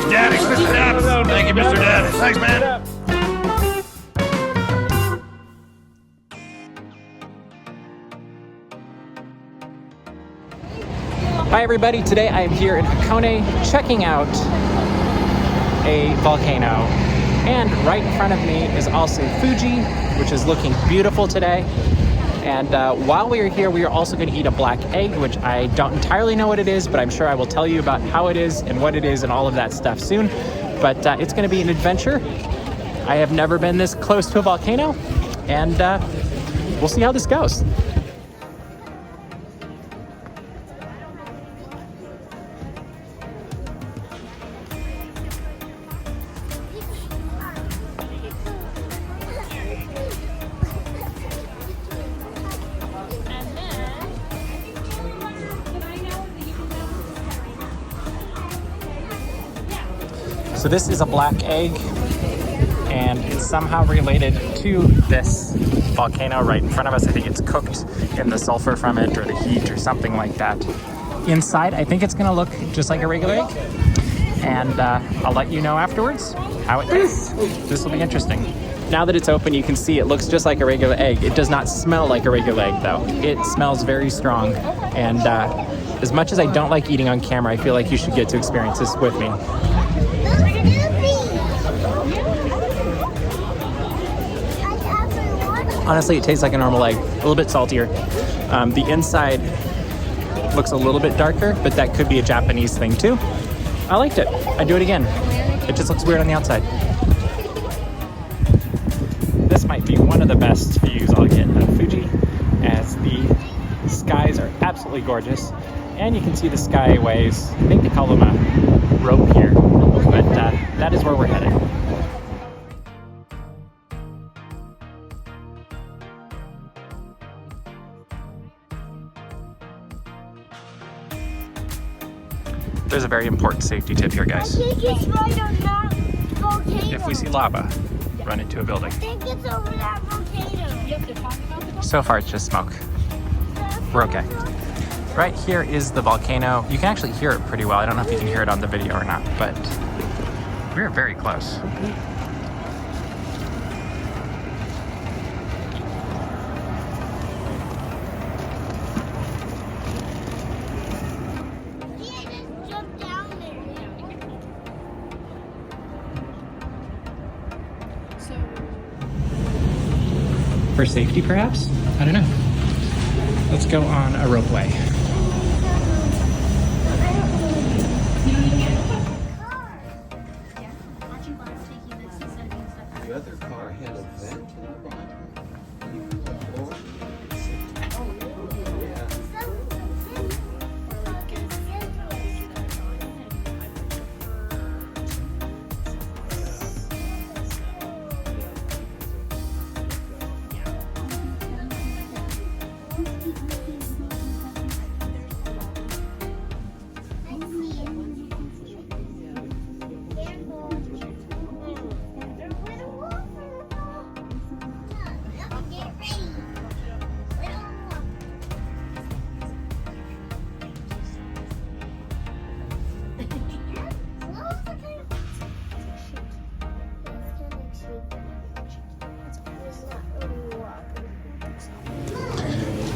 Thanks, Daps. Mr. Daps. Thank you, Mr. Daps. Thanks, man. Hi everybody, today I am here in Hakone checking out a volcano, and right in front of me is also Fuji, which is looking beautiful today. And while we are here, we are also going to eat a black egg, which I don't entirely know what it is, but I'm sure I will tell you about how it is and what it is and all of that stuff soon. But it's going to be an adventure. I have never been this close to a volcano, and we'll see how this goes. So this is a black egg, and it's somehow related to this volcano right in front of us. I think it's cooked in the sulfur from it or the heat or something like that. Inside, I think it's gonna look just like a regular egg, and I'll let you know afterwards how it tastes. This will be interesting. Now that it's open, you can see it looks just like a regular egg. It does not smell like a regular egg though. It smells very strong, and as much as I don't like eating on camera, I feel like you should get to experience this with me. Honestly, it tastes like a normal egg, a little bit saltier. The inside looks a little bit darker, but that could be a Japanese thing too. I liked it. I'd do it again. It just looks weird on the outside. This might be one of the best views I'll get of Fuji, as the skies are absolutely gorgeous. And you can see the skyways. I think they call them a rope here, but that is where we're headed. There's a very important safety tip here, guys. I think it's right on that volcano. If we see lava, run into a building. I think it's over that volcano. You have to talk about the volcano? So far, it's just smoke. We're okay. Right here is the volcano. You can actually hear it pretty well. I don't know if you can hear it on the video or not, but we're very close. For safety, perhaps? I don't know. Let's go on a ropeway. The other car had a vent in the bottom.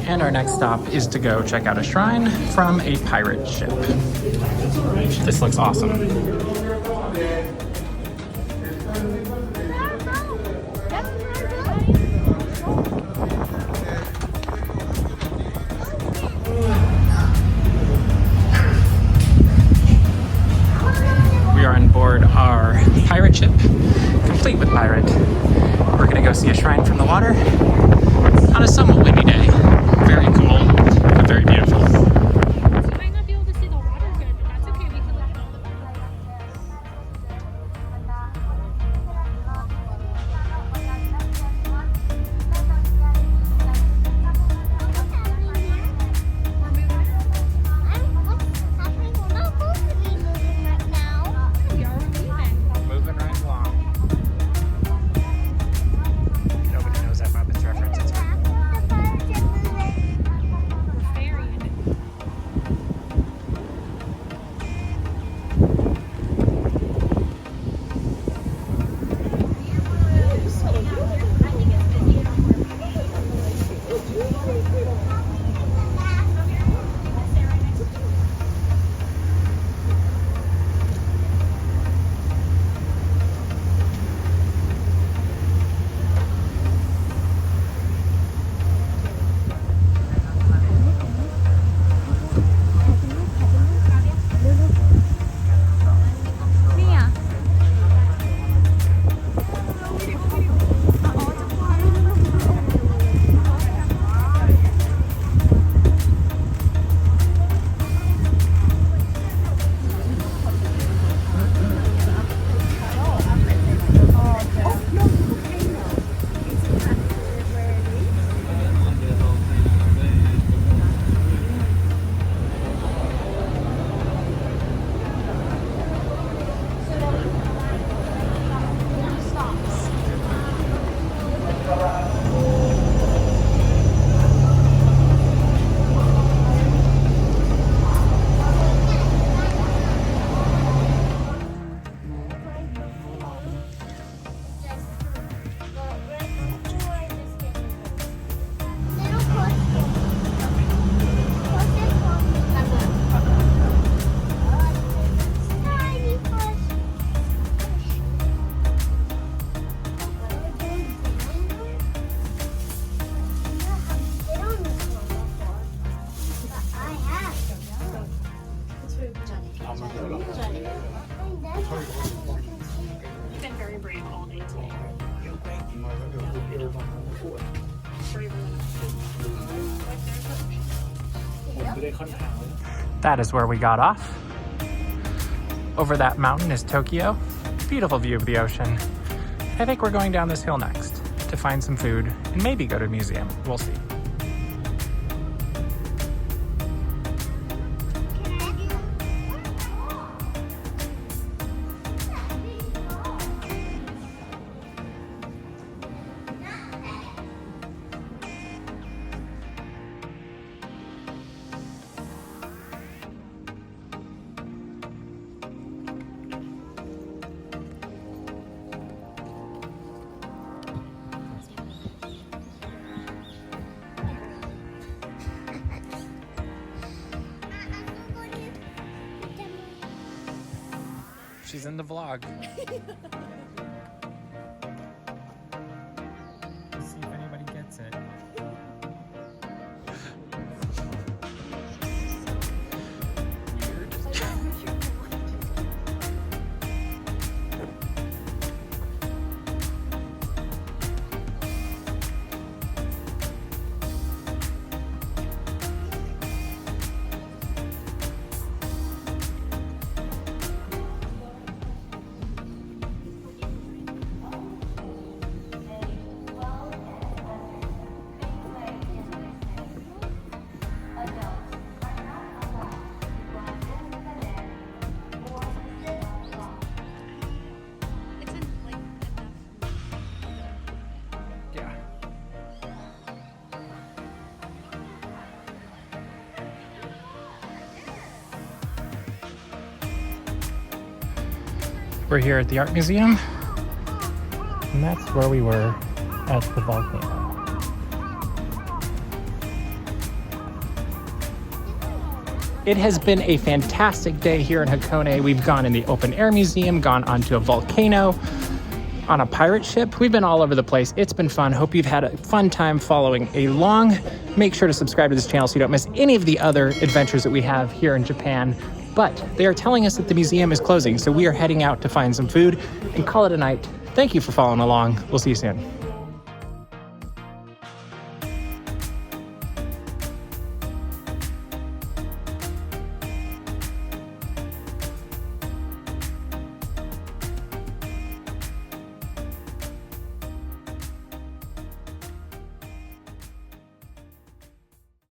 And our next stop is to go check out a shrine from a pirate ship. This looks awesome. We are on board our pirate ship, complete with pirate. We're gonna go see a shrine from the water on a somewhat windy day. Very cool, but very beautiful. So you might not be able to see the water good, but that's okay. We can look at all the Moving right along. Nobody knows that Muppets reference. It's You've been very brave all day today. That is where we got off. Over that mountain is Tokyo. Beautiful view of the ocean. I think we're going down this hill next to find some food and maybe go to a museum. We'll see. She's in the vlog. Let's see if anybody gets it. It's in like enough. Yeah. We're here at the art museum, and that's where we were at the volcano. It has been a fantastic day here in Hakone. We've gone in the open air museum, gone onto a volcano, on a pirate ship. We've been all over the place. It's been fun. Hope you've had a fun time following along. Make sure to subscribe to this channel so you don't miss any of the other adventures that we have here in Japan. But they are telling us that the museum is closing, so we are heading out to find some food and call it a night. Thank you for following along. We'll see you soon.